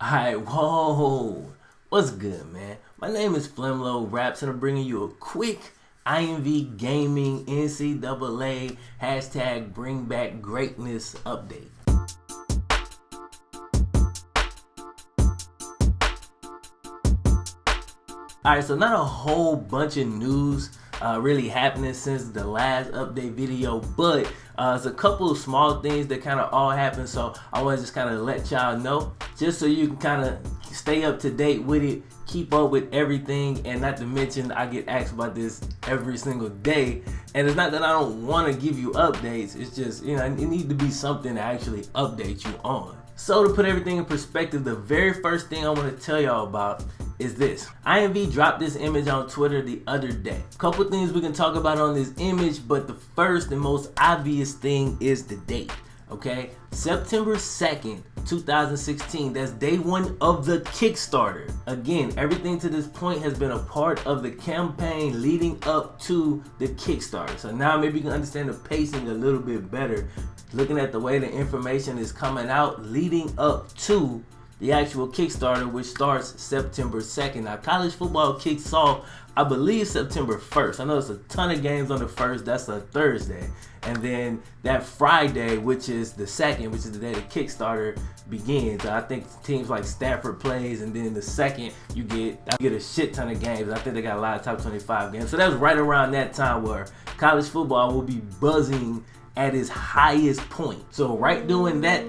Alright, whoa, what's good, man? My name is FlemLo Raps, and I'm bringing you a quick IMV Gaming NCAA hashtag Bring Back Greatness update. Alright, so not a whole bunch of news really happening since the last update video, but it's a couple of small things that kind of all happened, so I want to just kind of let y'all know, just so you can kind of stay up to date with it, keep up with everything. And not to mention, I get asked about this every single day, and it's not that I don't want to give you updates, it's just, you know, it needs to be something to actually update you on. So to put everything in perspective, the very first thing I want to tell y'all about is this. IMV dropped this image on Twitter the other day. Couple things we can talk about on this image, but the first and most obvious thing is the date. Okay, September 2nd, 2016. That's day one of the Kickstarter. Again, everything to this point has been a part of the campaign leading up to the Kickstarter. So now maybe you can understand the pacing a little bit better, looking at the way the information is coming out leading up to the actual Kickstarter, which starts September 2nd. Now, college football kicks off, I believe, September 1st. I know there's a ton of games on the 1st, that's a Thursday. And then that Friday, which is the 2nd, which is the day the Kickstarter begins. I think teams like Stanford plays, and then the 2nd, you get a shit ton of games. I think they got a lot of top 25 games. So that's right around that time where college football will be buzzing at its highest point. So right during that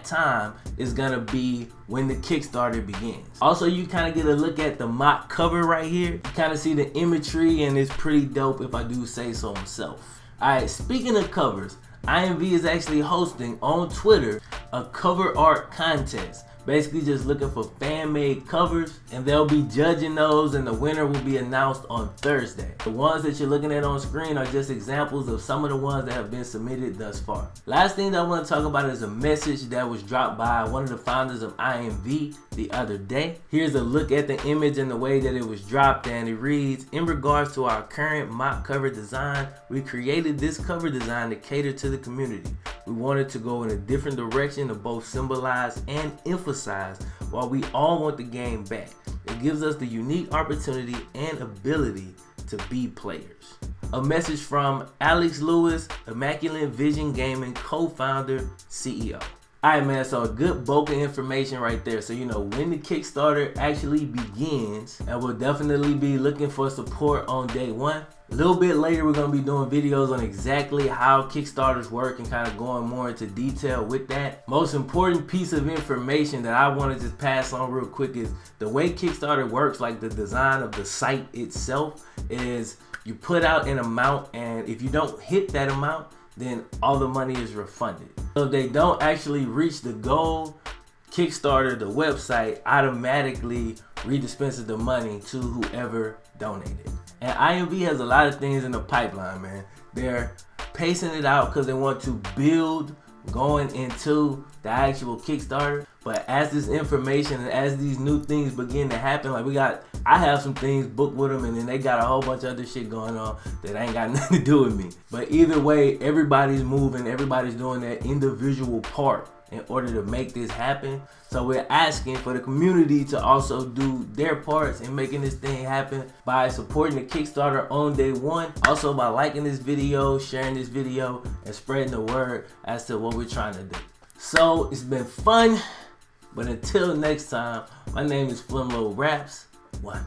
time is gonna be when the Kickstarter begins. Also, you kind of get a look at the mock cover right here. You kind of see the imagery, and it's pretty dope if I do say so myself. Alright, speaking of covers, IMV is actually hosting on Twitter a cover art contest. Basically just looking for fan-made covers, and they'll be judging those, and the winner will be announced on Thursday. The ones that you're looking at on screen are just examples of some of the ones that have been submitted thus far. Last thing that I want to talk about is a message that was dropped by one of the founders of IMV the other day. Here's a look at the image and the way that it was dropped, and it reads, "In regards to our current mock cover design, we created this cover design to cater to the community. We wanted to go in a different direction to both symbolize and emphasize while we all want the game back. It gives us the unique opportunity and ability to be players." A message from Alex Lewis, Immaculate Vision Gaming co-founder, CEO. Alright, man, so a good bulk of information right there. So you know when the Kickstarter actually begins, and we'll definitely be looking for support on day one. A little bit later, we're going to be doing videos on exactly how Kickstarters work and kind of going more into detail with that. Most important piece of information that I want to just pass on real quick is the way Kickstarter works, like the design of the site itself, is you put out an amount, and if you don't hit that amount, then all the money is refunded. So if they don't actually reach the goal, Kickstarter, the website, automatically redispenses the money to whoever donated. And IMV has a lot of things in the pipeline, man. They're pacing it out because they want to build going into the actual Kickstarter. But as this information and as these new things begin to happen, like I have some things booked with them, and then they got a whole bunch of other shit going on that ain't got nothing to do with me. But either way, everybody's moving, everybody's doing their individual part in order to make this happen. So we're asking for the community to also do their parts in making this thing happen by supporting the Kickstarter on day one. Also by liking this video, sharing this video, and spreading the word as to what we're trying to do. So it's been fun, but until next time, my name is FlemLo Raps. One.